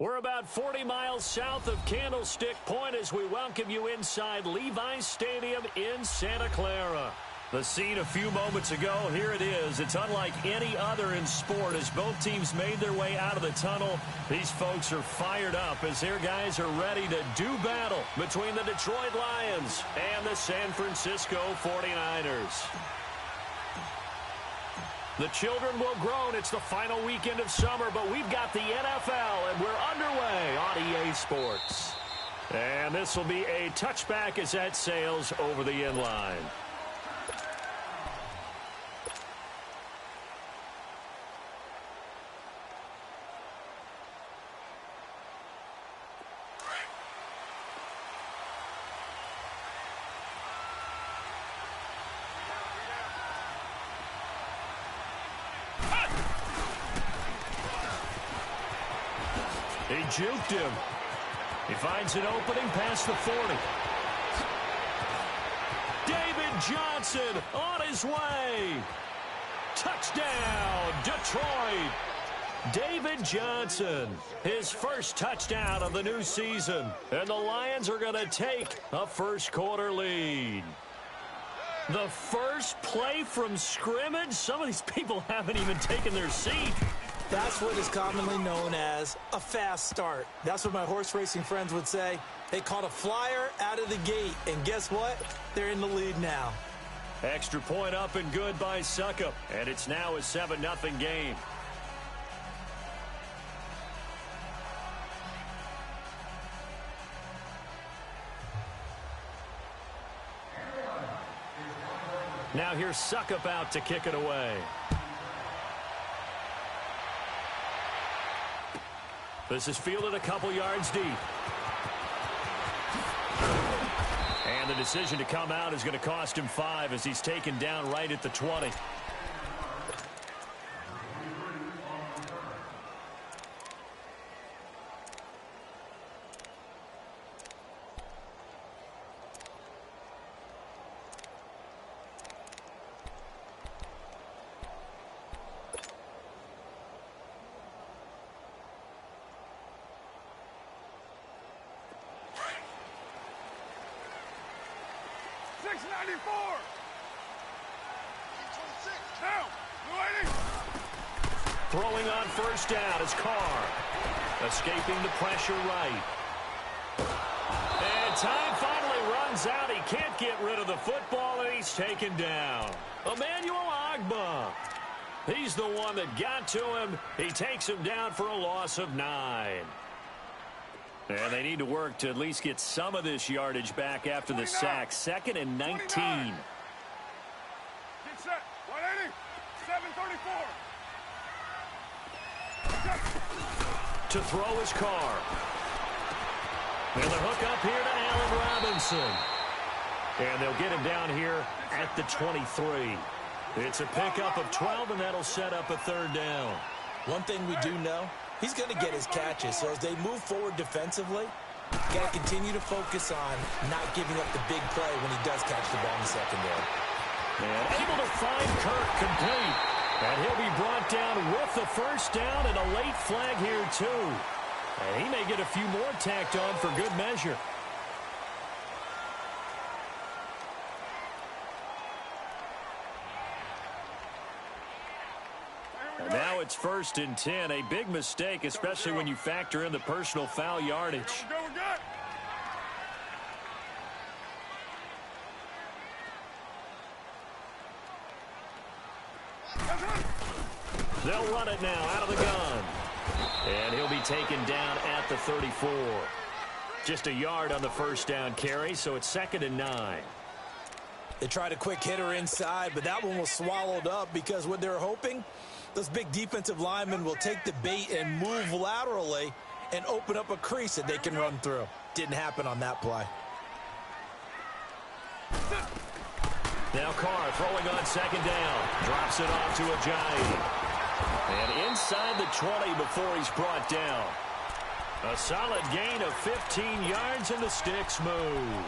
We're about 40 miles south of Candlestick Point as we welcome you inside Levi's Stadium in Santa Clara. The scene a few moments ago, here it is. It's unlike any other in sport as both teams made their way out of the tunnel. These folks are fired up as their guys are ready to do battle between the Detroit Lions and the San Francisco 49ers. The children will groan. It's the final weekend of summer, but we've got the NFL, and we're underway on EA Sports. And this will be a touchback as that sails over the end line. He juked him. He finds an opening past the 40. David Johnson on his way. Touchdown, Detroit. David Johnson, his first touchdown of the new season. And the Lions are going to take a first-quarter lead. The first play from scrimmage? Some of these people haven't even taken their seat. That's what is commonly known as a fast start. That's what my horse racing friends would say. They caught a flyer out of the gate, and guess what? They're in the lead now. Extra point up and good by Suckup, and it's now a 7-0 game. Now here's Suckup out to kick it away. This is fielded a couple yards deep. And the decision to come out is going to cost him 5 as he's taken down right at the 20. Throwing on first down is Carr. Escaping the pressure right. And time finally runs out. He can't get rid of the football, and he's taken down. Emmanuel Ogbah. He's the one that got to him. He takes him down for a loss of 9. And they need to work to at least get some of this yardage back after the sack. 2nd and 19. Get set. 180. 734. To throw his Carr. And the hook up here to Allen Robinson. And they'll get him down here at the 23. It's a pickup of 12, and that'll set up a 3rd down. One thing we do know, he's going to get his catches. So as they move forward defensively, got to continue to focus on not giving up the big play when he does catch the ball in the secondary. And able to find Kirk complete. And he'll be brought down with the first down and a late flag here, too. And he may get a few more tacked on for good measure. And now it's 1st and 10. A big mistake, especially when you factor in the personal foul yardage. They'll run it now out of the gun. And he'll be taken down at the 34. Just a yard on the first down carry, so it's 2nd and 9. They tried a quick hitter inside, but that one was swallowed up because what they're hoping, those big defensive linemen will take the bait and move laterally and open up a crease that they can run through. Didn't happen on that play. Now Carr throwing on 2nd down. Drops it off to Ajayi. And inside the 20 before he's brought down. A solid gain of 15 yards, and the sticks move.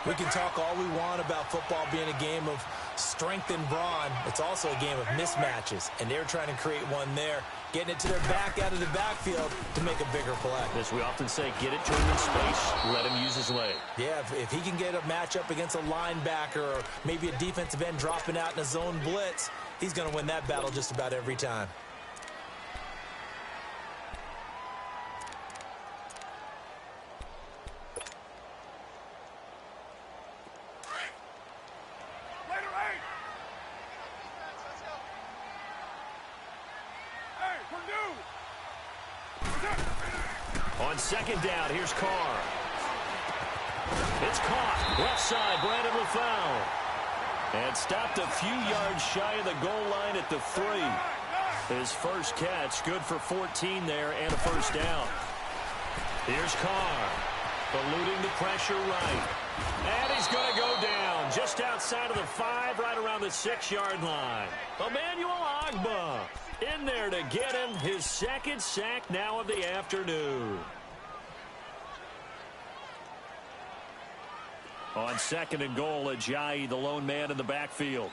We can talk all we want about football being a game of strength and brawn. It's also a game of mismatches, and they're trying to create one there, getting it to their back out of the backfield to make a bigger play. As we often say, get it to him in space, let him use his leg. Yeah, if he can get a matchup against a linebacker or maybe a defensive end dropping out in a zone blitz, he's going to win that battle just about every time. On second down, here's Carr. It's caught. Left side, Brandon LaFau. And stopped a few yards shy of the goal line at the 3. His first catch, good for 14 there and a first down. Here's Carr, eluding the pressure right. And he's going to go down just outside of the 5, right around the 6-yard line. Emmanuel Ogbah in there to get him his second sack now of the afternoon. On second and goal, Ajayi, the lone man in the backfield.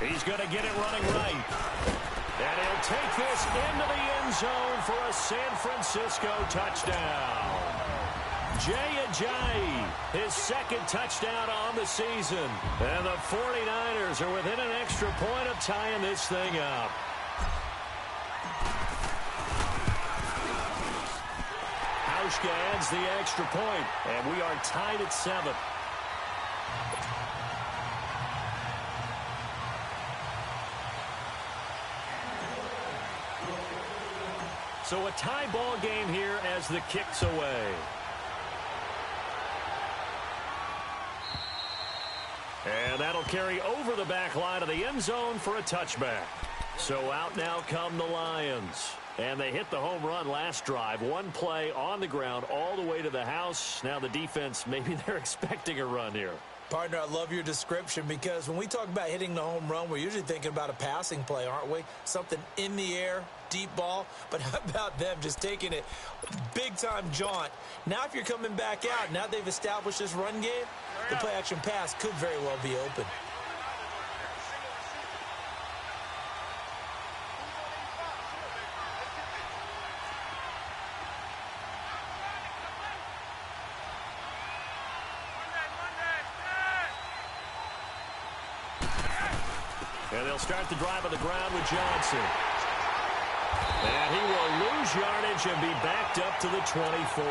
He's going to get it running right. And he'll take this into the end zone for a San Francisco touchdown. Jay Ajayi, his second touchdown on the season. And the 49ers are within an extra point of tying this thing up. Hauschka adds the extra point, and we are tied at 7. So a tie ball game here as the kick's away. And that'll carry over the back line of the end zone for a touchback. So out now come the Lions. And they hit the home run last drive. One play on the ground all the way to the house. Now the defense, maybe they're expecting a run here. Partner, I love your description because when we talk about hitting the home run, we're usually thinking about a passing play, aren't we? Something in the air, deep ball. But how about them just taking it big-time jaunt? Now if you're coming back out, now they've established this run game, the play-action pass could very well be open. And they'll start the drive on the ground with Johnson. And he will lose yardage and be backed up to the 24.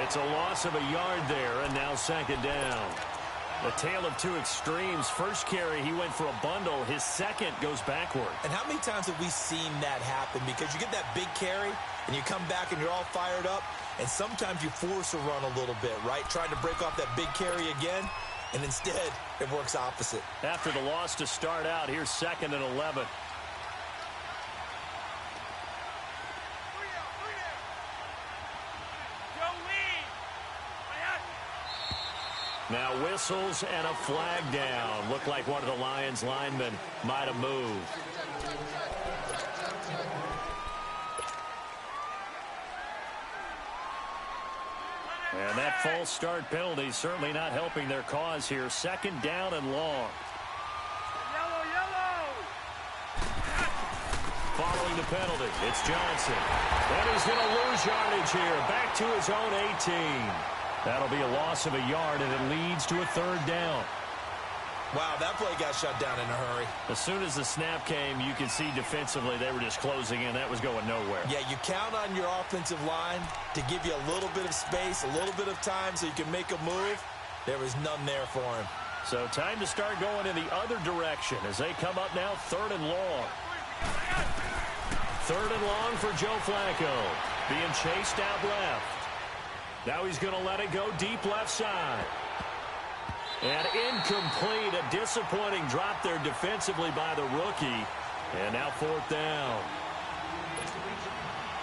It's a loss of a yard there, and now second down. A tale of two extremes. First carry, he went for a bundle. His second goes backward. And how many times have we seen that happen? Because you get that big carry, and you come back and you're all fired up, and sometimes you force a run a little bit, right? Trying to break off that big carry again. And instead, it works opposite. After the loss to start out, here's second and 11. Now whistles and a flag down. Looked like one of the Lions linemen might have moved. And that false start penalty certainly not helping their cause here. Second down and long. Yellow. Following the penalty, it's Johnson. And he's going to lose yardage here. Back to his own 18. That'll be a loss of a yard, and it leads to a third down. Wow, that play got shut down in a hurry. As soon as the snap came, you can see defensively they were just closing in. That was going nowhere. Yeah, you count on your offensive line to give you a little bit of space, a little bit of time so you can make a move. There was none there for him. So time to start going in the other direction as they come up now third and long. Third and long for Joe Flacco. Being chased out left. Now he's going to let it go deep left side. And incomplete. A disappointing drop there defensively by the rookie. And now fourth down.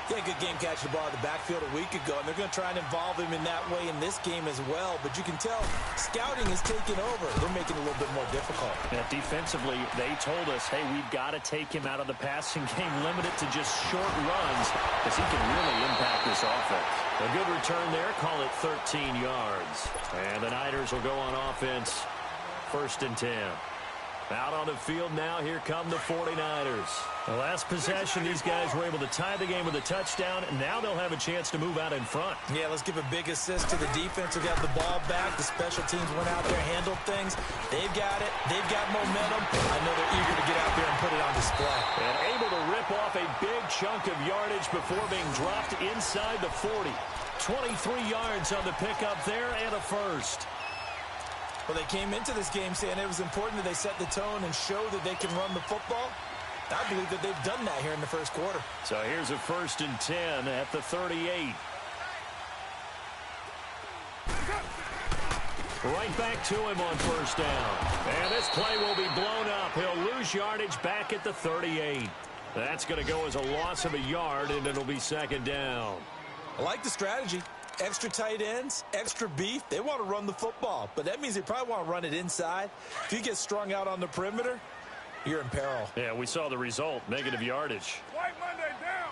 He had a good game catching the ball in the backfield a week ago, and they're going to try and involve him in that way in this game as well. But you can tell scouting is taking over. They're making it a little bit more difficult. Yeah, defensively, they told us, hey, we've got to take him out of the passing game, limit it to just short runs, because he can really impact this offense. A good return there, call it 13 yards. And the Niners will go on offense, 1st and 10. Out on the field now, here come the 49ers. The last possession, these guys were able to tie the game with a touchdown, and now they'll have a chance to move out in front. Yeah, let's give a big assist to the defense who got the ball back. The special teams went out there, handled things. They've got it. They've got momentum. I know they're eager to get out there and put it on display. And able to rip off a big chunk of yardage before being dropped inside the 40. 23 yards on the pickup there and a first. Well, they came into this game saying it was important that they set the tone and show that they can run the football. I believe that they've done that here in the first quarter. So here's a 1st and 10 at the 38. Right back to him on 1st down. And this play will be blown up. He'll lose yardage back at the 38. That's going to go as a loss of a yard, and it'll be 2nd down. I like the strategy. Extra tight ends, extra beef. They want to run the football, but that means they probably want to run it inside. If you get strung out on the perimeter, you're in peril. Yeah, we saw the result, negative yardage. White Monday down.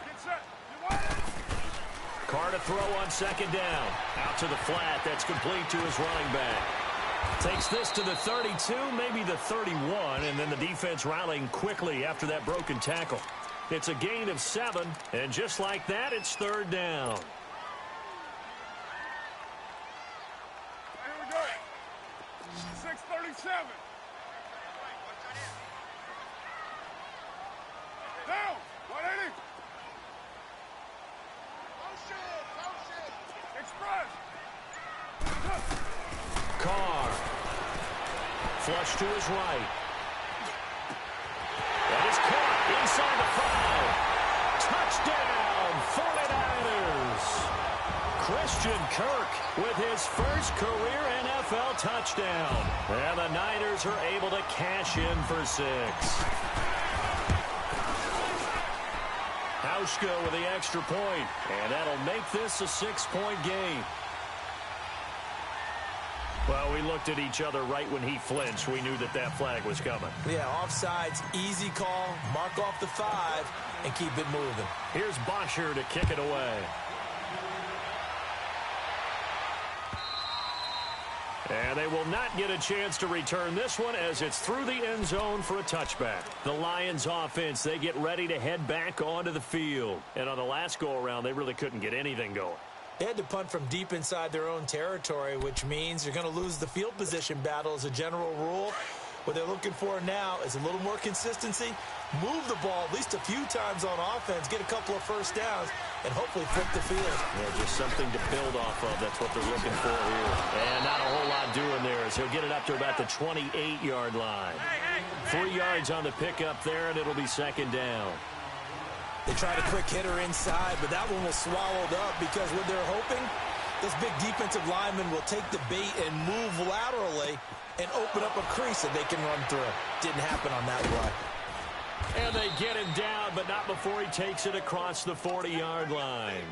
Get set. You want it? Carr to throw on 2nd down. Out to the flat. That's complete to his running back. Takes this to the 32, maybe the 31, and then the defense rallying quickly after that broken tackle. It's a gain of 7, and just like that, it's 3rd down. Here we go. 6:37. Down. 180. Express. Carr. Flush to his right. That is caught inside the 5. Touchdown, 49ers. Christian Kirk with his first career NFL touchdown. And the Niners are able to cash in for 6. Hauschka with the extra point, and that'll make this a 6-point game. Well, we looked at each other right when he flinched. We knew that that flag was coming. Yeah, offsides, easy call, mark off the 5, and keep it moving. Here's Bosher to kick it away. And they will not get a chance to return this one as it's through the end zone for a touchback. The Lions offense, they get ready to head back onto the field. And on the last go-around, they really couldn't get anything going. They had to punt from deep inside their own territory, which means you're going to lose the field position battle as a general rule. What they're looking for now is a little more consistency, move the ball at least a few times on offense, get a couple of first downs, and hopefully flip the field. Yeah, just something to build off of. That's what they're looking for here. And not a whole lot doing there as he'll get it up to about the 28-yard line. 3 yards on the pickup there, and it'll be 2nd down. They tried a quick hitter inside, but that one was swallowed up because what they're hoping, this big defensive lineman will take the bait and move laterally and open up a crease that they can run through. Didn't happen on that play. And they get him down, but not before he takes it across the 40-yard line.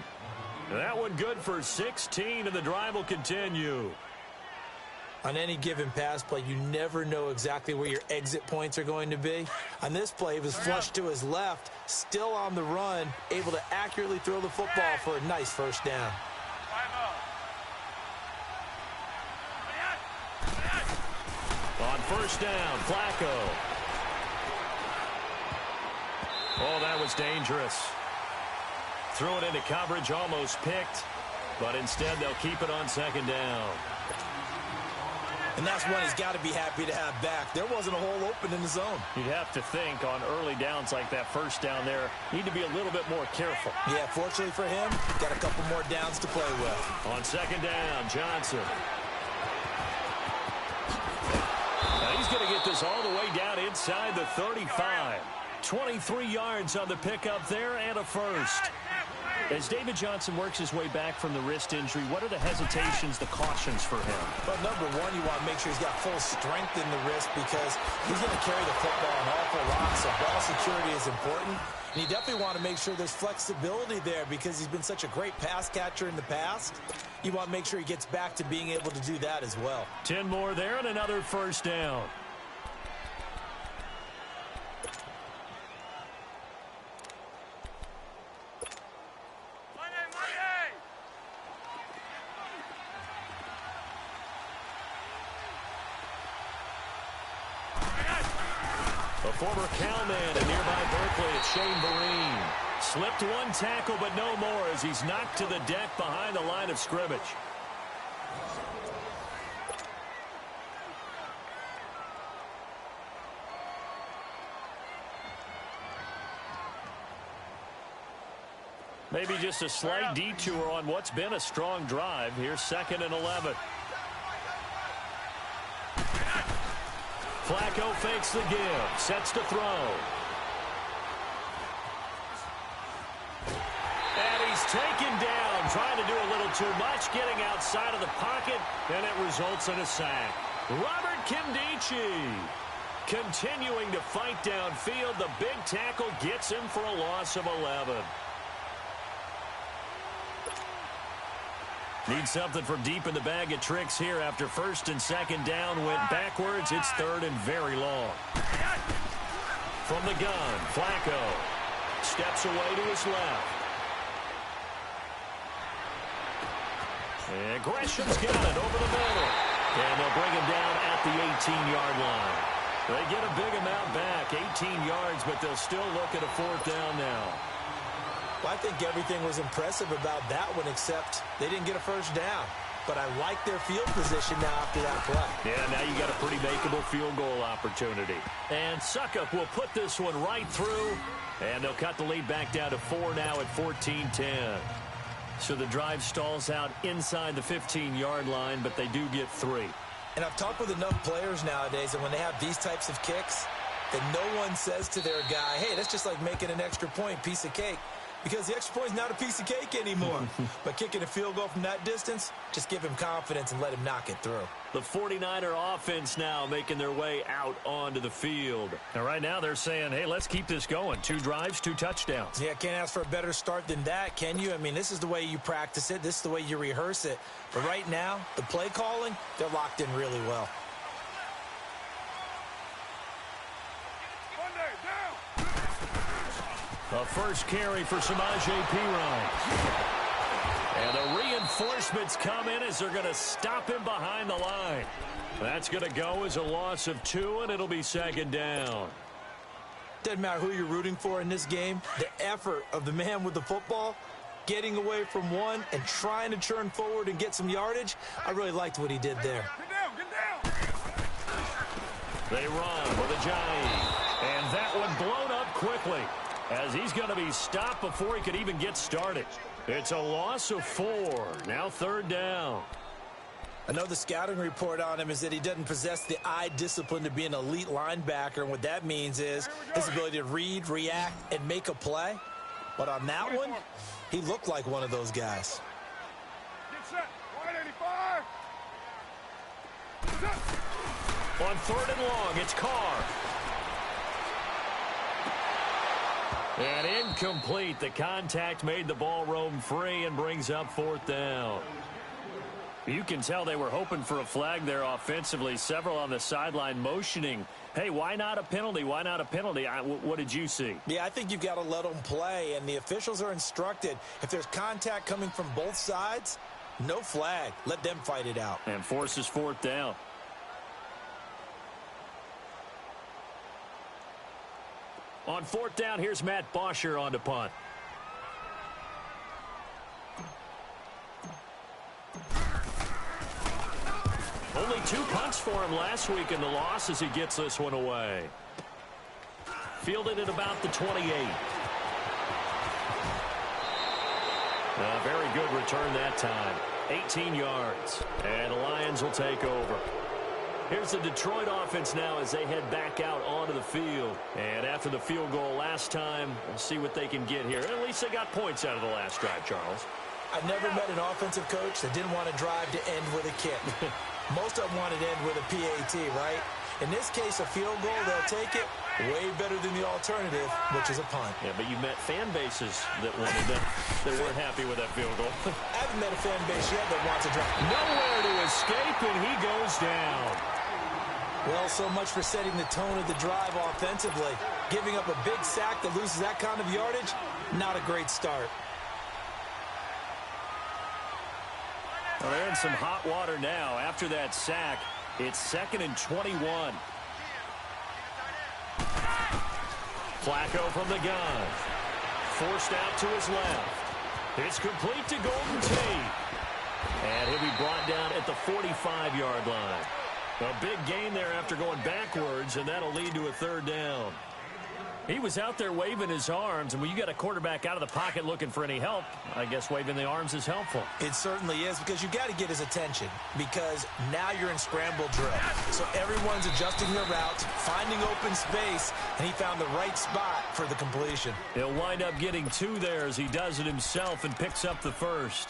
That one good for 16, and the drive will continue. On any given pass play, you never know exactly where your exit points are going to be. On this play, it was flushed to his left, still on the run, able to accurately throw the football for a nice first down. On 1st down, Flacco. Oh, that was dangerous. Threw it into coverage, almost picked, but instead they'll keep it on 2nd down. And that's one he's got to be happy to have back. There wasn't a hole open in the zone. You'd have to think on early downs like that 1st down there, need to be a little bit more careful. Yeah, fortunately for him, got a couple more downs to play with. On 2nd down, Johnson. Now he's going to get this all the way down inside the 35. 23 yards on the pickup there and a first. As David Johnson works his way back from the wrist injury, what are the hesitations, the cautions for him? Well, number one, you want to make sure he's got full strength in the wrist because he's going to carry the football an awful lot, so ball security is important. And you definitely want to make sure there's flexibility there because he's been such a great pass catcher in the past. You want to make sure he gets back to being able to do that as well. 10 more there and another first down. Former Cowman in nearby Berkeley, it's Shane Vereen. Slipped one tackle, but no more as he's knocked to the deck behind the line of scrimmage. Maybe just a slight detour on what's been a strong drive. Here's 2nd and 11. Flacco fakes the give, sets to throw. And he's taken down, trying to do a little too much, getting outside of the pocket, and it results in a sack. Robert Kimdichie continuing to fight downfield. The big tackle gets him for a loss of 11. Need something from deep in the bag of tricks here after 1st and 2nd down went backwards. It's 3rd and very long. From the gun, Flacco steps away to his left. And Gresham's got it over the middle. And they'll bring him down at the 18-yard line. They get a big amount back, 18 yards, but they'll still look at a 4th down now. Well, I think everything was impressive about that one, except they didn't get a first down. But I like their field position now after that play. Yeah, now you got a pretty makeable field goal opportunity. And Suckup will put this one right through, and they'll cut the lead back down to 4 now at 14-10. So the drive stalls out inside the 15-yard line, but they do get 3. And I've talked with enough players nowadays that when they have these types of kicks, that no one says to their guy, hey, that's just like making an extra point, piece of cake. Because the extra point is not a piece of cake anymore. But kicking a field goal from that distance, just give him confidence and let him knock it through. The 49er offense now making their way out onto the field. And right now they're saying, hey, let's keep this going. 2 drives, 2 touchdowns. Yeah, can't ask for a better start than that, can you? I mean, this is the way you practice it. This is the way you rehearse it. But right now, the play calling, they're locked in really well. A first carry for Samaje Perine. And the reinforcements come in as they're going to stop him behind the line. That's going to go as a loss of 2, and it'll be 2nd down. Doesn't matter who you're rooting for in this game. The effort of the man with the football, getting away from one and trying to churn forward and get some yardage, I really liked what he did there. Get down. They run with a Ajayi. And that one blown up quickly, as he's going to be stopped before he could even get started. It's a loss of 4. Now 3rd down. I know the scouting report on him is that he doesn't possess the eye discipline to be an elite linebacker. And what that means is his ability to read, react, and make a play. But on that one, he looked like one of those guys. Get set. 185. On 3rd and long, it's Carr. And incomplete. The contact made the ball roam free and brings up 4th down. You can tell they were hoping for a flag there offensively. Several on the sideline motioning, hey, why not a penalty? Why not a penalty? What did you see? Yeah, I think you've got to let them play, and the officials are instructed. If there's contact coming from both sides, no flag. Let them fight it out. And forces 4th down. On 4th down, here's Matt Bosher on to punt. Only 2 punts for him last week in the loss as he gets this one away. Fielded at about the 28. A very good return that time. 18 yards. And the Lions will take over. Here's the Detroit offense now as they head back out onto the field. And after the field goal last time, we'll see what they can get here. At least they got points out of the last drive, Charles. I've never met an offensive coach that didn't want to drive to end with a kick. Most of them wanted to end with a PAT, right? In this case, a field goal, they'll take it. Way better than the alternative, which is a punt. Yeah, but you met fan bases that wanted that. They weren't happy with that field goal. I haven't met a fan base yet that wants to drop. Nowhere to escape, and he goes down. Well, so much for setting the tone of the drive offensively. Giving up a big sack that loses that kind of yardage, not a great start. Well, they're in some hot water now. After that sack, it's 2nd and 21. Flacco from the gun. Forced out to his left. It's complete to Golden Tate. And he'll be brought down at the 45-yard line. A big gain there after going backwards, and that'll lead to a 3rd down. He was out there waving his arms, and when you got a quarterback out of the pocket looking for any help, I guess waving the arms is helpful. It certainly is, because you got to get his attention, because now you're in scramble drill. So everyone's adjusting their routes, finding open space, and he found the right spot for the completion. He'll wind up getting 2 there as he does it himself and picks up the 1st.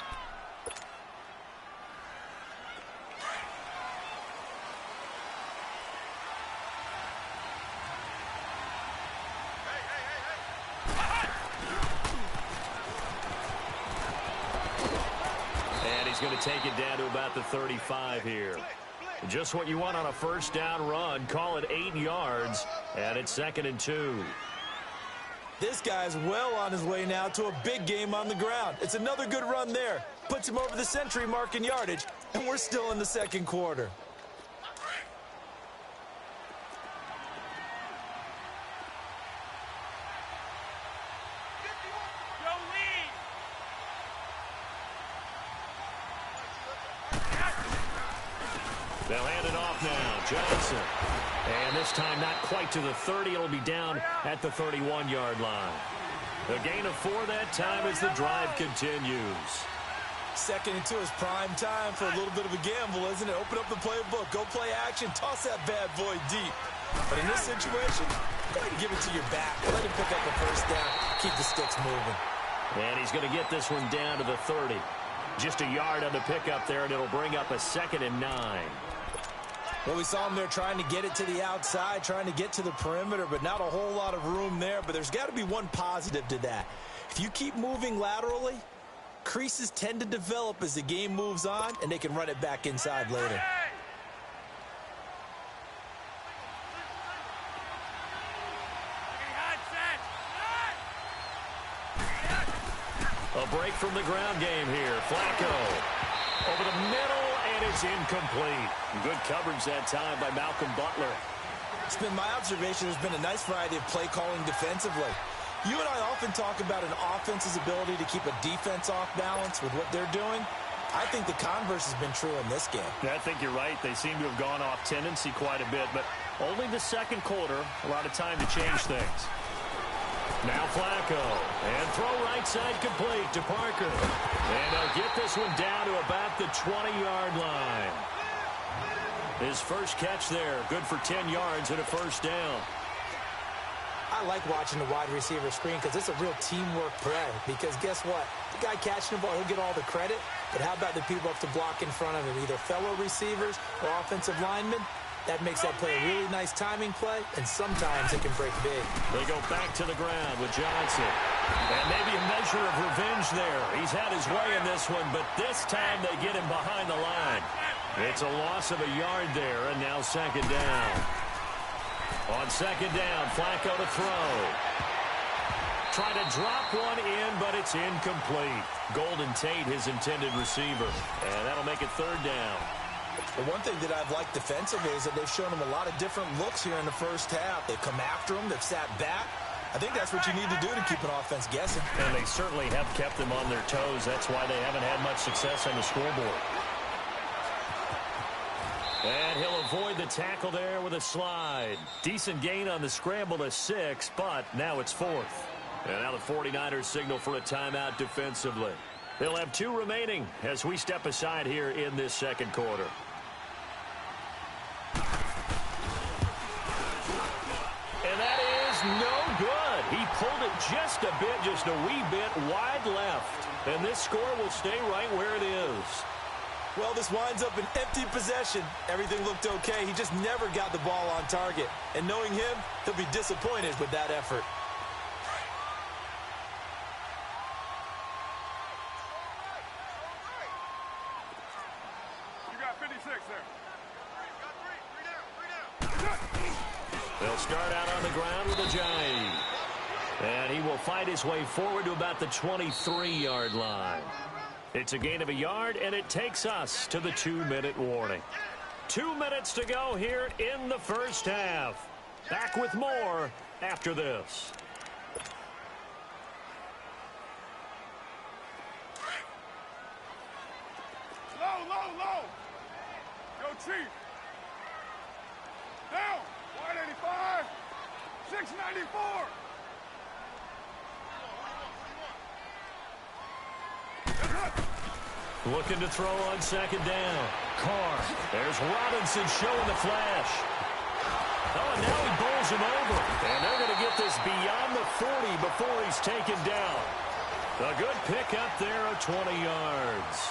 Going to take it down to about the 35 here. Just what you want on a 1st down run. Call it 8 yards, and it's 2nd and 2. This guy's well on his way now to a big game on the ground. It's another good run there. Puts him over the century mark in yardage, and we're still in the 2nd quarter. They'll hand it off now. Johnson. And this time not quite to the 30. It'll be down at the 31-yard line. A gain of 4 that time as the drive continues. 2nd and 2 is prime time for a little bit of a gamble, isn't it? Open up the playbook. Go play action. Toss that bad boy deep. But in this situation, go ahead and give it to your back. Let him pick up the 1st down. Keep the sticks moving. And he's going to get this one down to the 30. Just a yard on the pickup there, and it'll bring up a 2nd and 9. Well, we saw him there trying to get it to the outside, trying to get to the perimeter, but not a whole lot of room there. But there's got to be one positive to that. If you keep moving laterally, creases tend to develop as the game moves on, and they can run it back inside later. A break from the ground game here. Flacco over the middle, and it's incomplete. Good coverage that time by Malcolm Butler. It's been my observation there's been a nice variety of play calling defensively. You and I often talk about an offense's ability to keep a defense off balance with what they're doing. I think the converse has been true in this game. Yeah, I think you're right. They seem to have gone off tendency quite a bit, but only the 2nd quarter, a lot of time to change things. Now Flacco, and throw right side complete to Parker. And they'll get this one down to about the 20-yard line. His first catch there, good for 10 yards and a 1st down. I like watching the wide receiver screen because it's a real teamwork play. Because guess what? The guy catching the ball, he'll get all the credit. But how about the people up to block in front of him, either fellow receivers or offensive linemen? That makes that play a really nice timing play, and sometimes it can break big. They go back to the ground with Johnson. And maybe a measure of revenge there. He's had his way in this one, but this time they get him behind the line. It's a loss of a yard there, and now 2nd down. On 2nd down, Flacco to throw. Try to drop one in, but it's incomplete. Golden Tate, his intended receiver. And that'll make it 3rd down. The one thing that I've liked defensively is that they've shown him a lot of different looks here in the 1st half. They've come after him. They've sat back. I think that's what you need to do to keep an offense guessing. And they certainly have kept them on their toes. That's why they haven't had much success on the scoreboard. And he'll avoid the tackle there with a slide. Decent gain on the scramble to 6, but now it's 4th. And now the 49ers signal for a timeout defensively. They'll have 2 remaining as we step aside here in this 2nd quarter. And that is no good. He pulled it just a bit, just a wee bit wide left. And this score will stay right where it is. Well, this winds up an empty possession. Everything looked okay. He just never got the ball on target. And knowing him, he'll be disappointed with that effort. You got 56 there. Three down. They'll start out on the ground with a jive. And he will fight his way forward to about the 23-yard line. It's a gain of a yard, and it takes us to the 2-minute warning. 2 minutes to go here in the first half. Back with more after this. Low. Go Chief. Down. 185. 694. Looking to throw on second down. Carr. There's Robinson showing the flash. Oh, and now he bowls him over. And they're going to get this beyond the 40 before he's taken down. A good pick up there of 20 yards.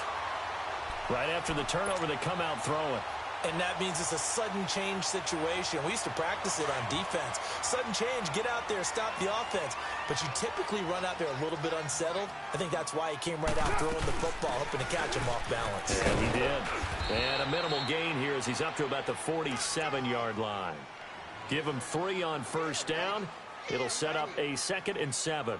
Right after the turnover, they come out throwing. And that means it's a sudden change situation. We used to practice it on defense. Sudden change, get out there, stop the offense. But you typically run out there a little bit unsettled. I think that's why he came right out throwing the football, hoping to catch him off balance. And he did. And a minimal gain here as he's up to about the 47-yard line. Give him 3 on first down. It'll set up a 2nd and 7.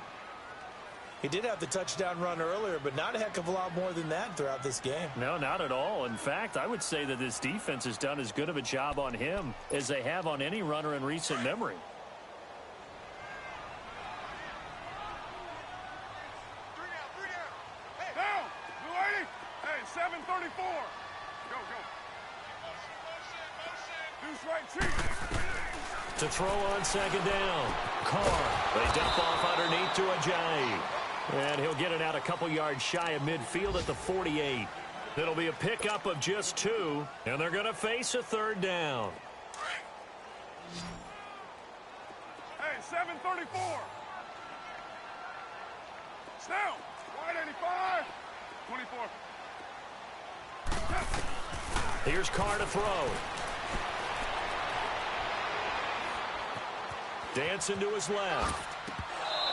He did have the touchdown run earlier, but not a heck of a lot more than that throughout this game. No, not at all. In fact, I would say that this defense has done as good of a job on him as they have on any runner in recent memory. Down. Blue 80. Hey, 734. Go. Deuce right, Chief. To throw on second down. Carr. They dump off underneath to Ajayi. And he'll get it out a couple yards shy of midfield at the 48. It'll be a pickup of just 2, and they're going to face a 3rd down. Hey, 734. Down. 185. 24. Here's Carr to throw. Dancing to his left.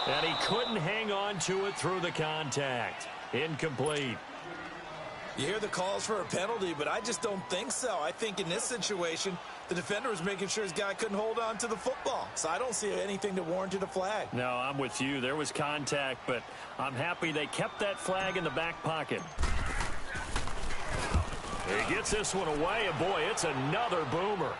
And he couldn't hang on to it through the contact. Incomplete. You hear the calls for a penalty, but I just don't think so. I think in this situation, the defender was making sure his guy couldn't hold on to the football. So I don't see anything that warranted a flag. No, I'm with you. There was contact, but I'm happy they kept that flag in the back pocket. He gets this one away, and boy, it's another boomer.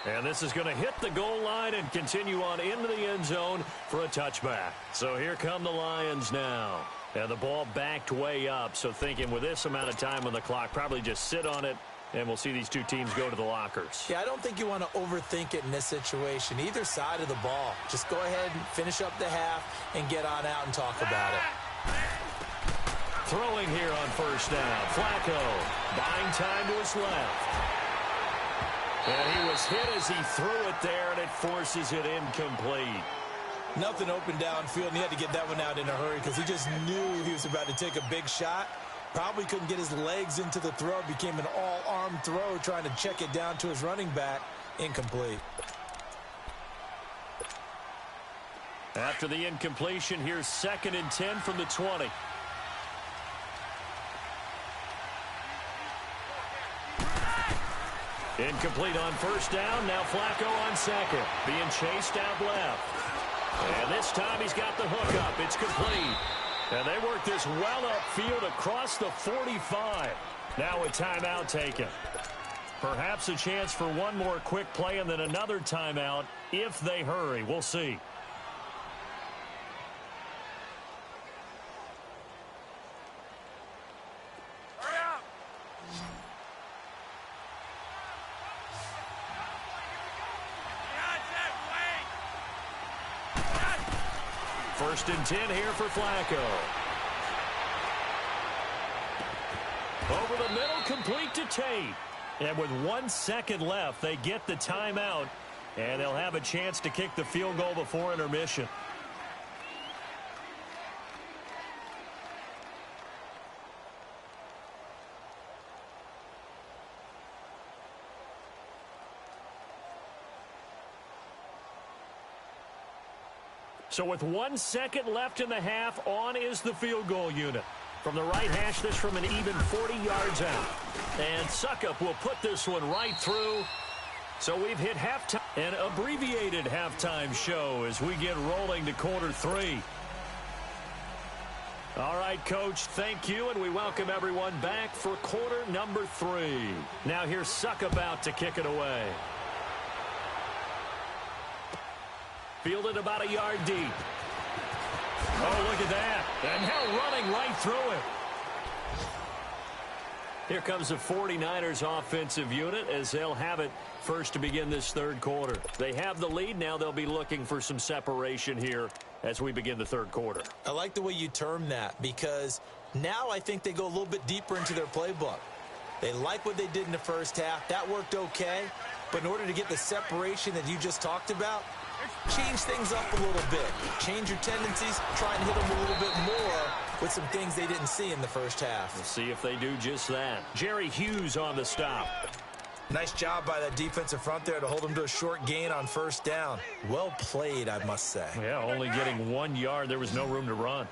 And this is going to hit the goal line and continue on into the end zone for a touchback. So here come the Lions now. And the ball backed way up. So thinking with this amount of time on the clock, probably just sit on it, and we'll see these two teams go to the lockers. Yeah, I don't think you want to overthink it in this situation. Either side of the ball. Just go ahead and finish up the half and get on out and talk about it. Throwing here on first down. Flacco buying time to his left. And he was hit as he threw it there, and it forces it incomplete. Nothing open downfield, and he had to get that one out in a hurry because he just knew he was about to take a big shot. Probably couldn't get his legs into the throw. Became an all-arm throw trying to check it down to his running back. Incomplete. After the incompletion, here's 2nd and 10 from the 20. Incomplete on first down. Now Flacco on second. Being chased out left. And this time he's got the hook up. It's complete. And they work this well upfield across the 45. Now a timeout taken. Perhaps a chance for one more quick play and then another timeout if they hurry. We'll see. First and 10 here for Flacco. Over the middle, complete to Tate. And with 1 second left, they get the timeout, and they'll have a chance to kick the field goal before intermission. So with 1 second left in the half, on is the field goal unit. From the right hash, this from an even 40 yards out. And Suckup will put this one right through. So we've hit halftime, an abbreviated halftime show as we get rolling to quarter 3. All right, Coach, thank you, and we welcome everyone back for quarter number 3. Now here's Suckup out to kick it away. Fielded about a yard deep. Oh, look at that. And now running right through it. Here comes the 49ers offensive unit as they'll have it first to begin this third quarter. They have the lead. Now they'll be looking for some separation here as we begin the third quarter. I like the way you term that because now I think they go a little bit deeper into their playbook. They like what they did in the first half. That worked okay. But in order to get the separation that you just talked about, change things up a little bit. Change your tendencies. Try and hit them a little bit more with some things they didn't see in the first half. We'll see if they do just that. Jerry Hughes on the stop. Nice job by that defensive front there to hold them to a short gain on first down. Well played, I must say. Yeah, only getting 1 yard. There was no room to run.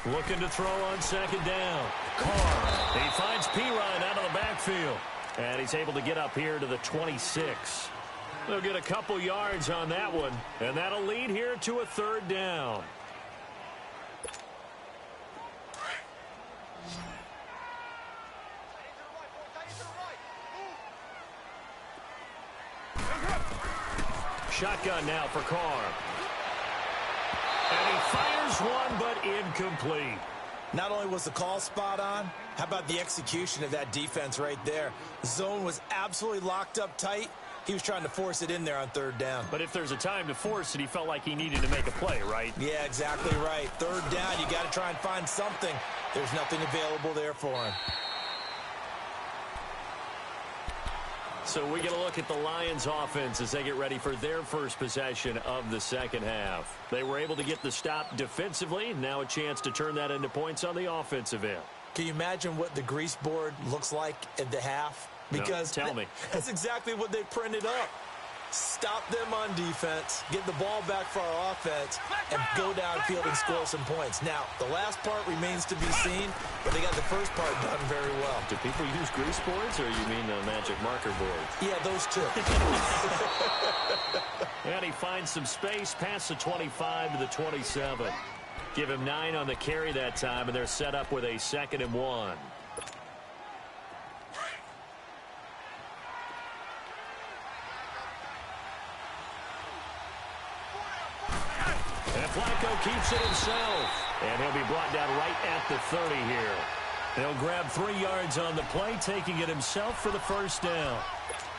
Looking to throw on second down. Carr. He finds Pirine out of the backfield. And he's able to get up here to the 26. They'll get a couple yards on that one. And that'll lead here to a third down. Shotgun now for Carr. And he fires one, but incomplete. Not only was the call spot on, how about the execution of that defense right there? The zone was absolutely locked up tight. He was trying to force it in there on third down. But if there's a time to force it, he felt like he needed to make a play, right? Yeah, exactly right. Third down, you got to try and find something. There's nothing available there for him. So we get a look at the Lions offense as they get ready for their first possession of the second half. They were able to get the stop defensively. Now a chance to turn that into points on the offensive end. Can you imagine what the grease board looks like at the half? Because no, tell me. That's exactly what they printed up. Stop them on defense, get the ball back for our offense, and go downfield and score some points. Now, the last part remains to be seen, but they got the first part done very well. Do people use grease boards, or you mean the magic marker boards? Yeah, those two. And he finds some space past the 25 to the 27. Give him 9 on the carry that time, and they're set up with a 2nd and 1. Flacco keeps it himself, and he'll be brought down right at the 30 here. He'll grab 3 yards on the play, taking it himself for the first down.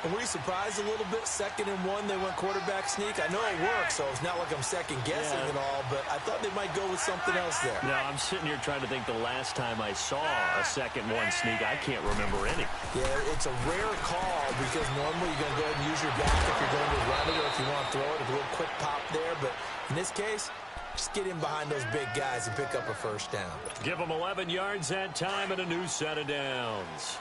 And were you surprised a little bit? 2nd and 1, they went quarterback sneak. I know it worked, so it's not like I'm second-guessing at all, but I thought they might go with something else there. No, I'm sitting here trying to think the last time I saw a 2nd 1 sneak. I can't remember any. Yeah, it's a rare call because normally you're going to go ahead and use your back if you're going to run it or if you want to throw it. A little quick pop there, but in this case, just get in behind those big guys and pick up a first down. Give them 11 yards that time and a new set of downs.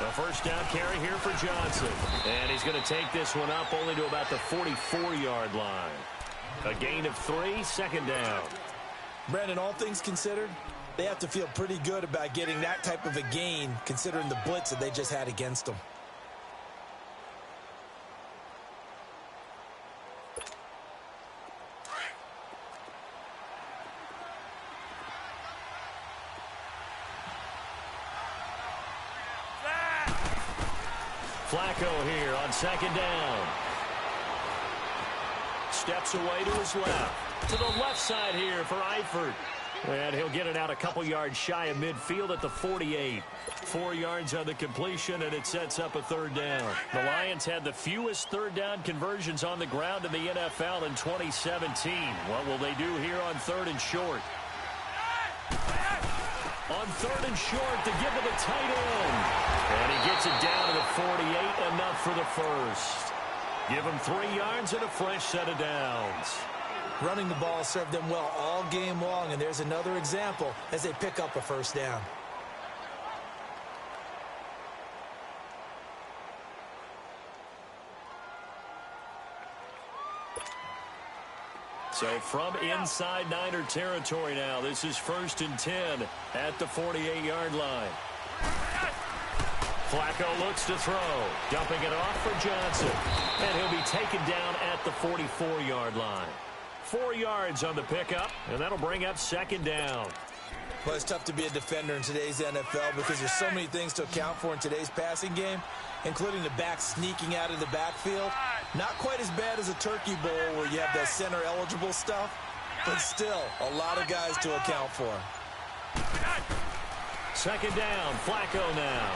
A first down carry here for Johnson. And he's going to take this one up only to about the 44-yard line. A gain of 3, 2nd down. Brandon, all things considered, they have to feel pretty good about getting that type of a gain considering the blitz that they just had against them. Flacco here on 2nd down. Steps away to his left. To the left side here for Eifert. And he'll get it out a couple yards shy of midfield at the 48. 4 yards on the completion, and it sets up a 3rd down. The Lions had the fewest 3rd down conversions on the ground in the NFL in 2017. What will they do here on 3rd and short? On 3rd and short to give it a tight end. And he gets it down to the 48, enough for the first. Give him 3 yards and a fresh set of downs. Running the ball served them well all game long, and there's another example as they pick up a first down. So from inside Niner territory now, this is 1st and 10 at the 48-yard line. Flacco looks to throw, dumping it off for Johnson, and he'll be taken down at the 44-yard line. 4 yards on the pickup, and that'll bring up 2nd down. Well, it's tough to be a defender in today's NFL because there's so many things to account for in today's passing game, including the back sneaking out of the backfield. Not quite as bad as a turkey bowl where you have that center-eligible stuff, but still a lot of guys to account for. 2nd down, Flacco now.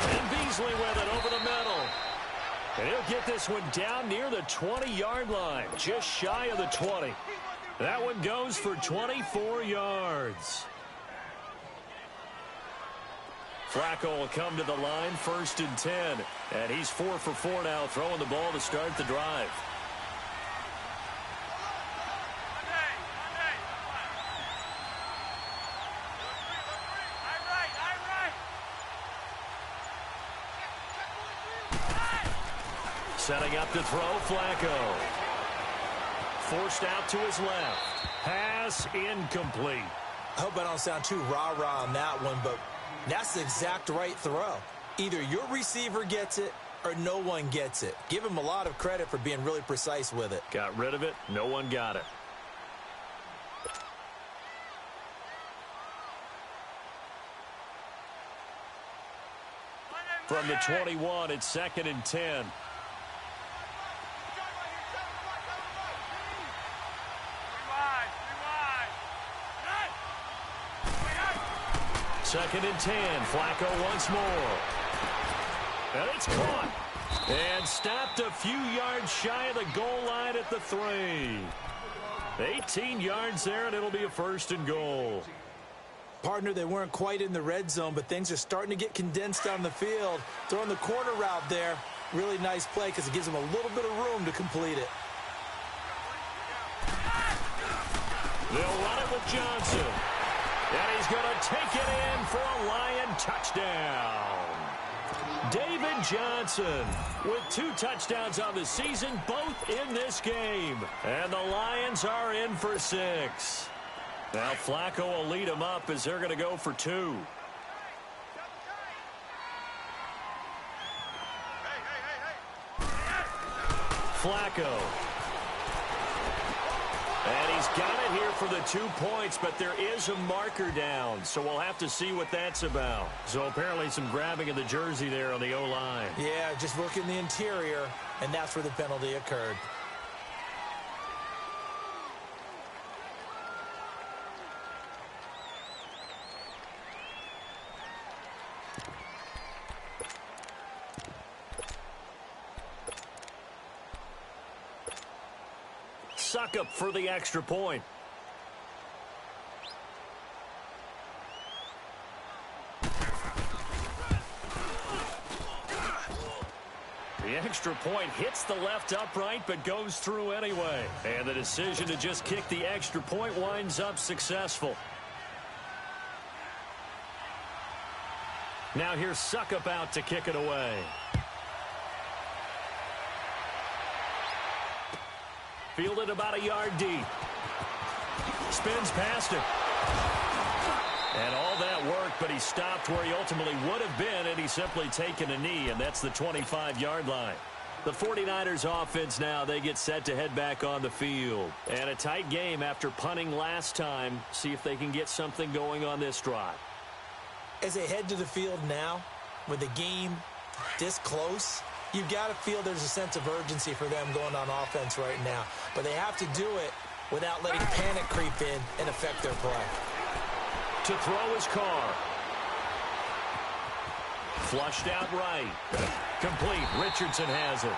And Beasley with it over the middle. And he'll get this one down near the 20-yard line, just shy of the 20. That one goes for 24 yards. Flacco will come to the line, 1st and 10. And he's 4 for 4 now, throwing the ball to start the drive. Setting up to throw, Flacco. Forced out to his left. Pass incomplete. I hope I don't sound too rah-rah on that one, but that's the exact right throw. Either your receiver gets it or no one gets it. Give him a lot of credit for being really precise with it. Got rid of it. No one got it. From the 21, it's 2nd and 10. Second and 10. Flacco once more. And it's caught. And stopped a few yards shy of the goal line at the 3. 18 yards there, and it'll be a 1st and goal. Partner, they weren't quite in the red zone, but things are starting to get condensed on the field. Throwing the corner route there. Really nice play because it gives them a little bit of room to complete it. They'll run it with Johnson. And he's going to take it in for a Lion touchdown. David Johnson with 2 touchdowns on the season, both in this game. And the Lions are in for 6. Now Flacco will lead them up as they're going to go for 2. Flacco. And he's got it here for the 2 points, but there is a marker down, so we'll have to see what that's about. So apparently some grabbing of the jersey there on the O-line. Yeah, just working the interior, and that's where the penalty occurred. Suck up for the extra point. The extra point hits the left upright but goes through anyway. And the decision to just kick the extra point winds up successful. Now here's Suckup out to kick it away. Fielded about a yard deep. Spins past it. And all that work, but he stopped where he ultimately would have been, and he's simply taken a knee, and that's the 25-yard line. The 49ers offense now, they get set to head back on the field. And a tight game after punting last time. See if they can get something going on this drive. As they head to the field now, with the game this close, you've got to feel there's a sense of urgency for them going on offense right now. But they have to do it without letting panic creep in and affect their play. To throw his Carr. Flushed out right. Complete. Richardson has it.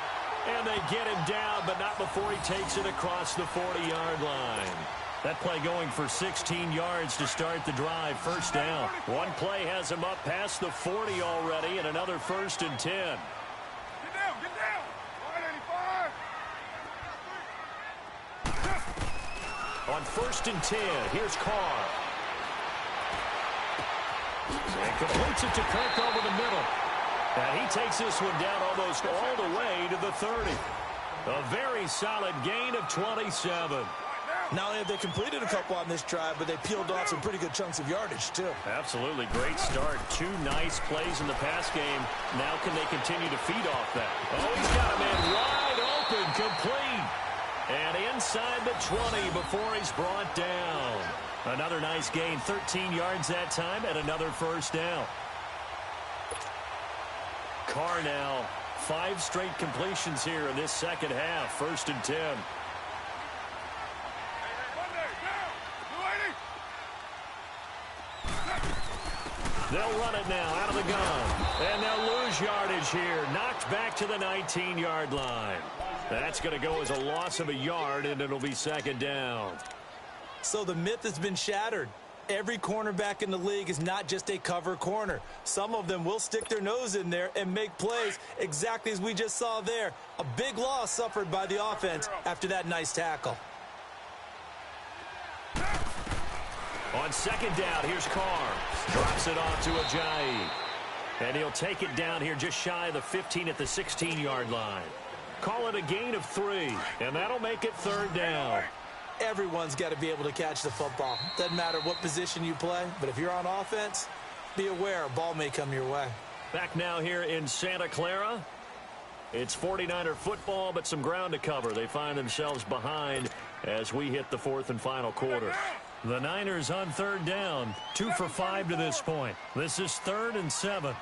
And they get him down, but not before he takes it across the 40-yard line. That play going for 16 yards to start the drive. First down. One play has him up past the 40 already, and another 1st and 10. Get down, get down. 185. first and 10. Here's Carr. And completes it to Kirk over the middle. And he takes this one down almost all the way to the 30. A very solid gain of 27. Not only have they completed a couple on this drive, but they peeled off some pretty good chunks of yardage, too. Absolutely. Great start. Two nice plays in the pass game. Now can they continue to feed off that? Oh, he's got a man wide open, complete. And inside the 20 before he's brought down. Another nice gain, 13 yards that time, and another first down. Carr now, 5 straight completions here in this second half. First and 10. They'll run it now out of the gun. And they'll lose yardage here. Knocked back to the 19-yard line. That's going to go as a loss of a yard, and it'll be second down. So the myth has been shattered. Every cornerback in the league is not just a cover corner. Some of them will stick their nose in there and make plays exactly as we just saw there. A big loss suffered by the offense after that nice tackle. On second down, here's Carr. Drops it off to Ajayi. And he'll take it down here just shy of the 15 at the 16-yard line. Call it a gain of 3, and that'll make it third down. Everyone's got to be able to catch the football. Doesn't matter what position you play, but if you're on offense, be aware a ball may come your way. Back now here in Santa Clara. It's 49er football, but some ground to cover. They find themselves behind as we hit the fourth and final quarter. The Niners on third down, 2 for 5 to this point. This is 3rd and 7.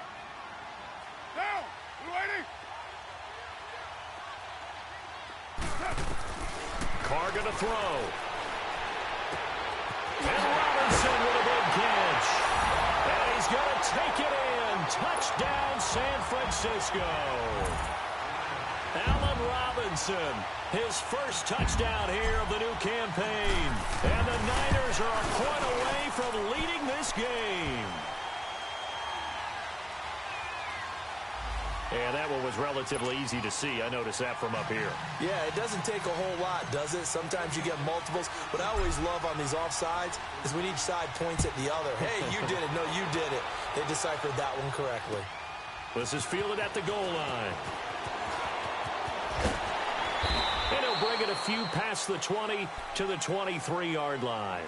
Down! Waiting! Carr going to throw. And Robinson with a big catch. And he's going to take it in. Touchdown, San Francisco. Allen Robinson, his first touchdown here of the new campaign. And the Niners are a point away from leading this game. And that one was relatively easy to see. I noticed that from up here. Yeah, it doesn't take a whole lot, does it? Sometimes you get multiples. What I always love on these offsides is when each side points at the other. Hey, you did it. No, you did it. They deciphered that one correctly. This is fielded at the goal line. And he'll bring it a few past the 20 to the 23-yard line.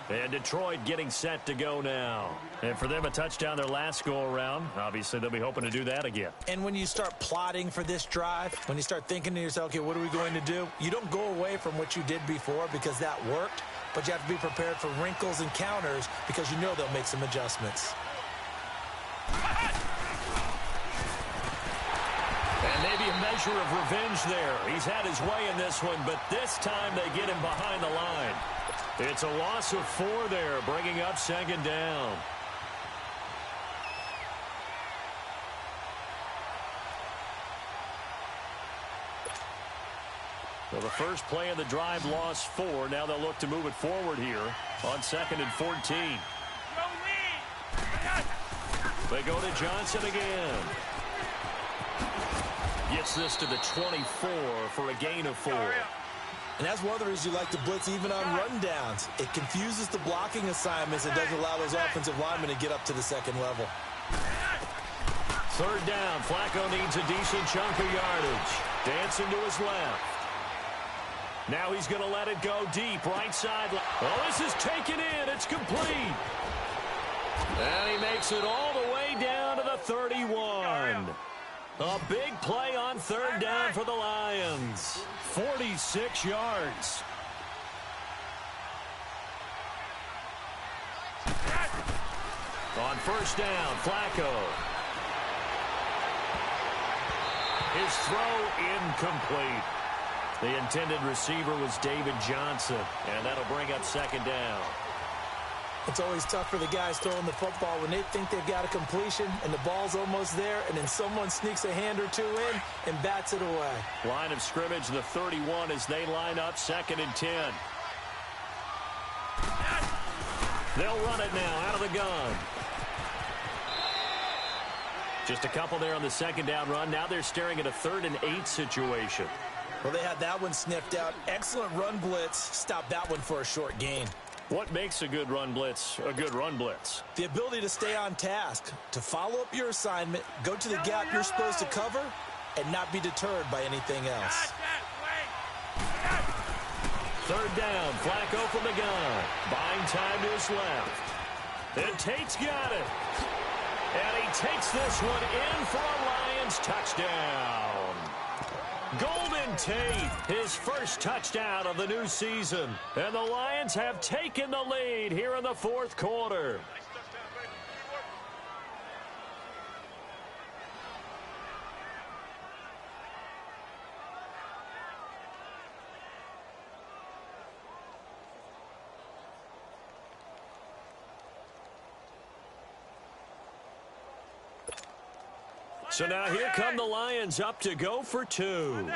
And Detroit getting set to go now. And for them, a touchdown their last go-around. Obviously, they'll be hoping to do that again. And when you start plotting for this drive, when you start thinking to yourself, okay, what are we going to do? You don't go away from what you did before because that worked, but you have to be prepared for wrinkles and counters because you know they'll make some adjustments. And maybe a measure of revenge there. He's had his way in this one, but this time they get him behind the line. It's a loss of 4 there, bringing up second down. Well, the first play of the drive lost 4. Now they'll look to move it forward here on 2nd and 14. They go to Johnson again. Gets this to the 24 for a gain of 4. And that's one of the reasons you like to blitz even on rundowns. It confuses the blocking assignments and doesn't allow those offensive linemen to get up to the second level. Third down. Flacco needs a decent chunk of yardage. Dancing to his left. Now he's going to let it go deep. Right side. Oh, this is taken in. It's complete. And he makes it all the way down to the 31. A big play on third down for the Lions. 46 yards. On first down, Flacco. His throw incomplete. The intended receiver was David Johnson, and that'll bring up second down. It's always tough for the guys throwing the football when they think they've got a completion and the ball's almost there, and then someone sneaks a hand or two in and bats it away. Line of scrimmage, the 31 as they line up 2nd and 10. They'll run it now out of the gun. Just a couple there on the second down run. Now they're staring at a 3rd and 8 situation. Well, they had that one sniffed out. Excellent run blitz. Stop that one for a short gain. What makes a good run blitz a good run blitz? The ability to stay on task, to follow up your assignment, go to the gap you're supposed to cover, and not be deterred by anything else. Third down, Flacco from the gun. Buying time to his left. And Tate's got it. And he takes this one in for a Lions touchdown. Golden Tate, his first touchdown of the new season. And the Lions have taken the lead here in the fourth quarter. So now here come the Lions up to go for two.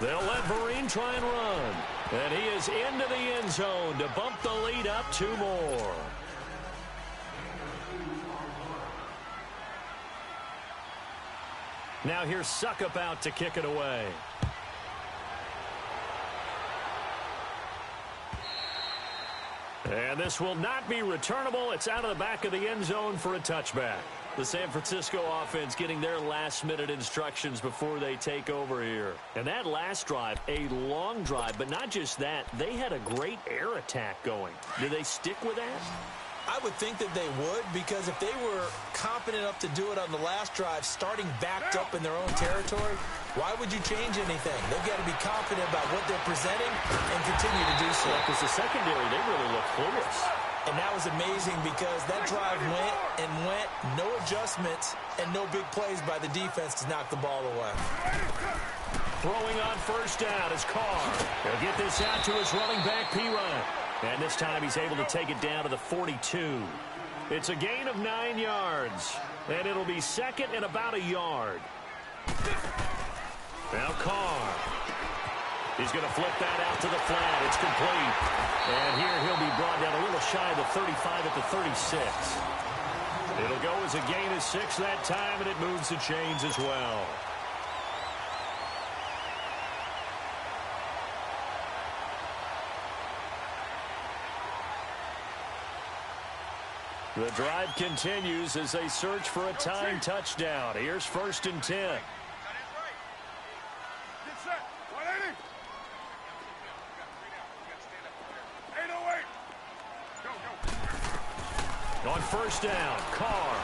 They'll let Vereen try and run. And he is into the end zone to bump the lead up two more. Now here's Suckup out to kick it away. And this will not be returnable. It's out of the back of the end zone for a touchback. The San Francisco offense getting their last-minute instructions before they take over here. And that last drive, a long drive, but not just that. They had a great air attack going. Do they stick with that? I would think that they would, because if they were confident enough to do it on the last drive, starting backed up in their own territory, why would you change anything? They've got to be confident about what they're presenting and continue to do so. Because the secondary, they really look clueless. And that was amazing because that drive went and went, no adjustments, and no big plays by the defense to knock the ball away. Throwing on first down is Carr. He'll get this out to his running back, P-Ryan. And this time he's able to take it down to the 42. It's a gain of 9 yards. And it'll be second and about a yard. Now Carr. He's going to flip that out to the flat. It's complete. And here he'll be brought down a little shy of the 35 at the 36. It'll go as a gain of 6 that time, and it moves the chains as well. The drive continues as they search for a tying touchdown. Here's 1st and 10. On first down, Carr.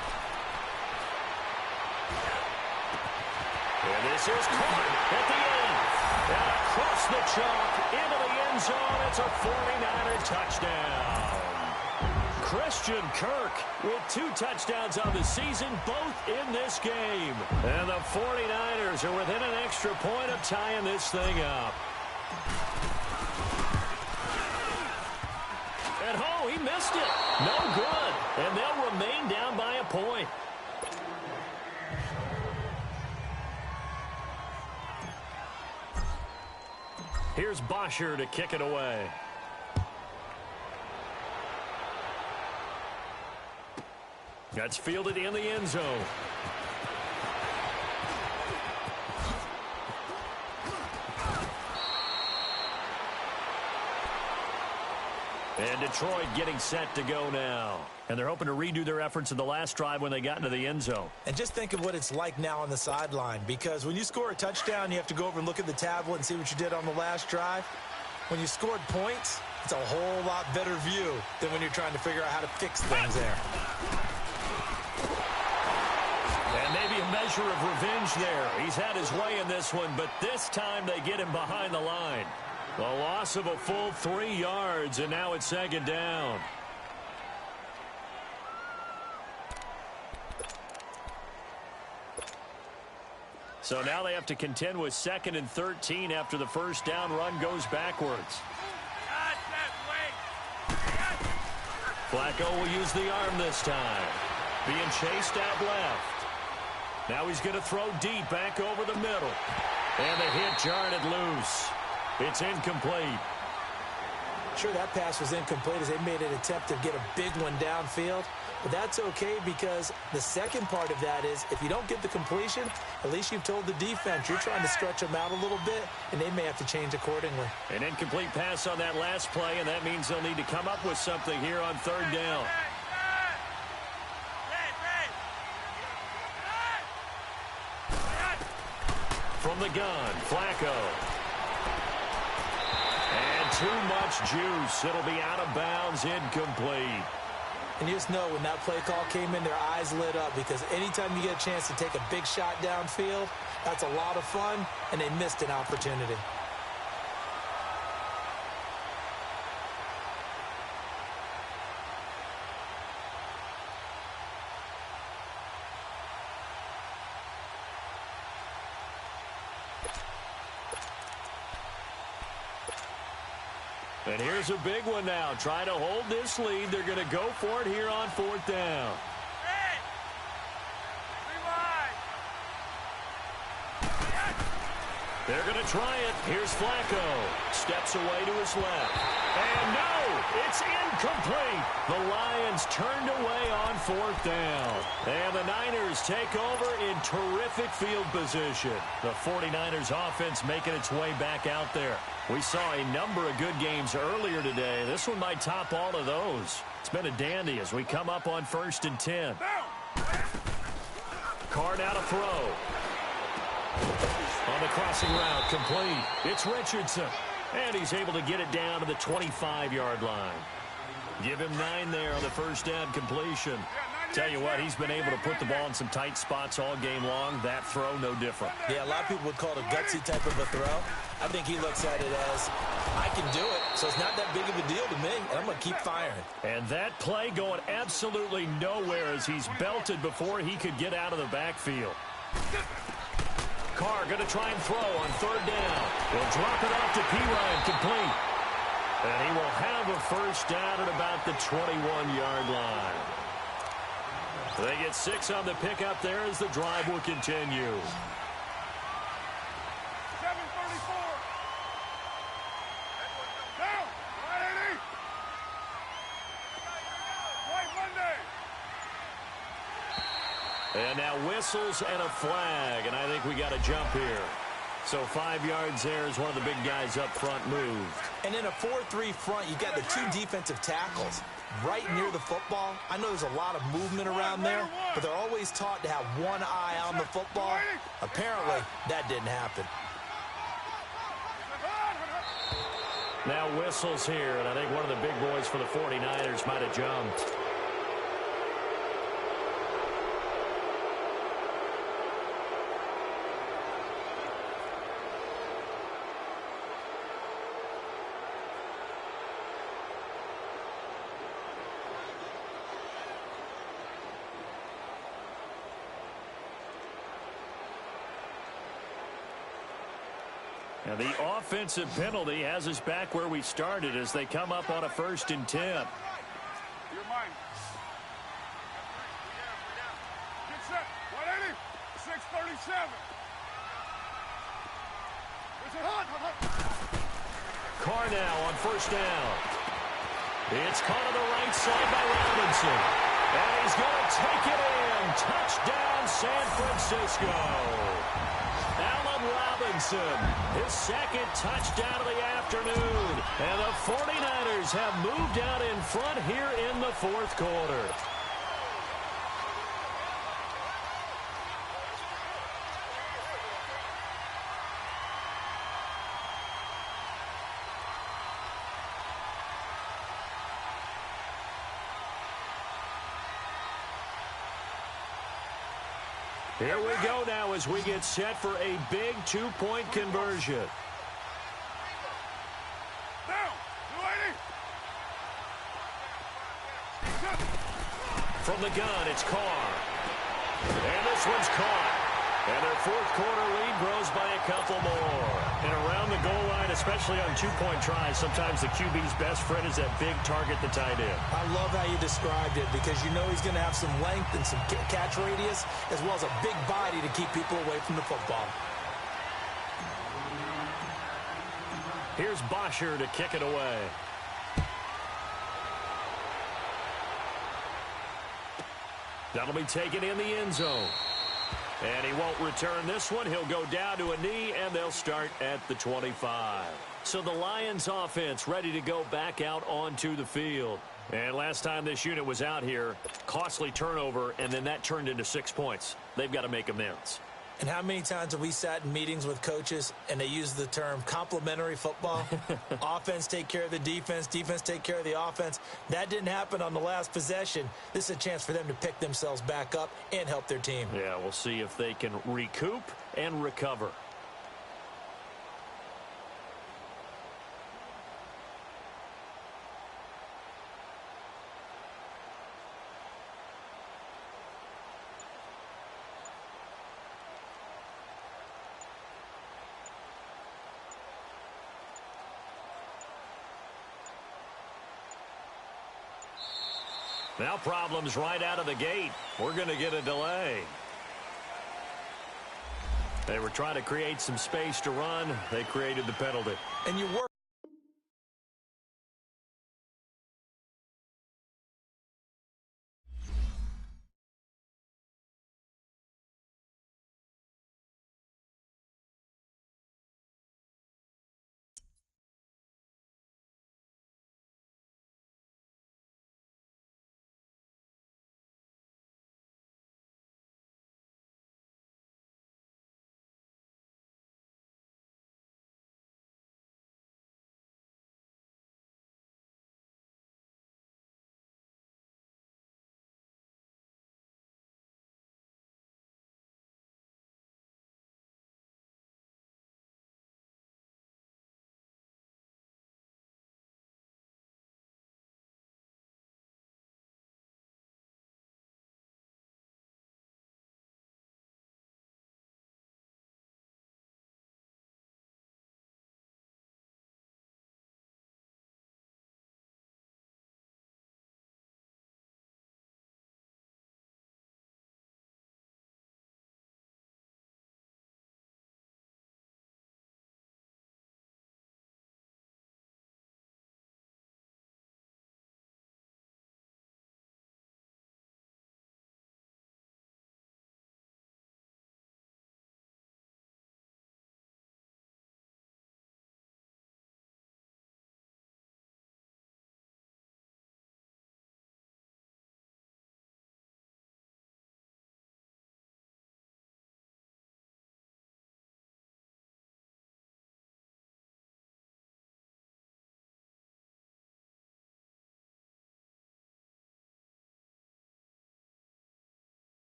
And this is caught at the end. And across the chalk into the end zone. It's a 49er touchdown. Christian Kirk with 2 touchdowns on the season, both in this game. And the 49ers are within an extra point of tying this thing up. At home, he missed it. No good. And they'll remain down by a point. Here's Bosher to kick it away. That's fielded in the end zone. And Detroit getting set to go now. And they're hoping to redo their efforts in the last drive when they got into the end zone. And just think of what it's like now on the sideline, because when you score a touchdown, you have to go over and look at the tablet and see what you did on the last drive. When you scored points, it's a whole lot better view than when you're trying to figure out how to fix things there. And maybe a measure of revenge there. He's had his way in this one, but this time they get him behind the line. A loss of a full 3 yards, and now it's 2nd down. So now they have to contend with 2nd and 13 after the first down run goes backwards. Flacco will use the arm this time. Being chased out left. Now he's going to throw deep back over the middle. And the hit jarred it loose. It's incomplete. Sure, that pass was incomplete as they made an attempt to get a big one downfield. But that's okay because the second part of that is if you don't get the completion, at least you've told the defense you're trying to stretch them out a little bit, and they may have to change accordingly. An incomplete pass on that last play, and that means they'll need to come up with something here on third down. From the gun, Flacco. And too much juice. It'll be out of bounds, incomplete. And you just know when that play call came in, their eyes lit up because anytime you get a chance to take a big shot downfield, that's a lot of fun, and they missed an opportunity. And here's a big one now. Try to hold this lead. They're going to go for it here on fourth down. They're going to try it. Here's Flacco. Steps away to his left. And no, it's incomplete. The Lions turned away on fourth down. And the Niners take over in terrific field position. The 49ers offense making its way back out there. We saw a number of good games earlier today. This one might top all of those. It's been a dandy as we come up on 1st and 10. Carr now to throw. On the crossing route, complete. It's Richardson. And he's able to get it down to the 25-yard line. Give him 9 there on the first down completion. Tell you what, he's been able to put the ball in some tight spots all game long. That throw, no different. Yeah, a lot of people would call it a gutsy type of a throw. I think he looks at it as, I can do it, so it's not that big of a deal to me, and I'm going to keep firing. And that play going absolutely nowhere as he's belted before he could get out of the backfield. Carr going to try and throw on third down. He'll drop it off to P-Ryan, complete. And he will have a first down at about the 21-yard line. They get 6 on the pickup there as the drive will continue. 7:34. Down. 180. Right Monday. And now whistles and a flag, and I think we got a jump here. So 5 yards there as one of the big guys up front moved. And in a 4-3 front, you got the 2 defensive tackles right near the football. I know there's a lot of movement around there, but they're always taught to have one eye on the football. Apparently, that didn't happen. Now whistles here, and I think one of the big boys for the 49ers might have jumped. And the offensive penalty has us back where we started as they come up on a 1st and 10. Your mind. Get set. 180. 6:37. Carr now on first down. It's caught on the right side by Robinson. And he's going to take it in. Touchdown, San Francisco. Allen Robinson, his second touchdown of the afternoon. And the 49ers have moved out in front here in the fourth quarter. Here we go now as we get set for a big two-point conversion. Down. 280. From the gun, it's Carr. And this one's caught. And their fourth quarter lead grows by a couple more. And around the goal line, especially on two-point tries, sometimes the QB's best friend is that big target, the tight end. I love how you described it because you know he's going to have some length and some catch radius as well as a big body to keep people away from the football. Here's Bosher to kick it away. That'll be taken in the end zone. And he won't return this one. He'll go down to a knee, and they'll start at the 25. So the Lions offense ready to go back out onto the field. And last time this unit was out here, costly turnover, and then that turned into 6 points. They've got to make amends. And how many times have we sat in meetings with coaches and they use the term complementary football? Offense take care of the defense, defense take care of the offense. That didn't happen on the last possession. This is a chance for them to pick themselves back up and help their team. Yeah, we'll see if they can recoup and recover. Now problems right out of the gate. We're going to get a delay. They were trying to create some space to run. They created the penalty. And you work.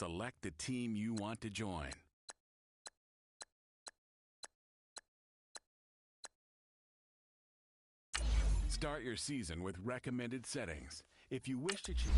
select the team you want to join. Start your season with recommended settings. If you wish to choose...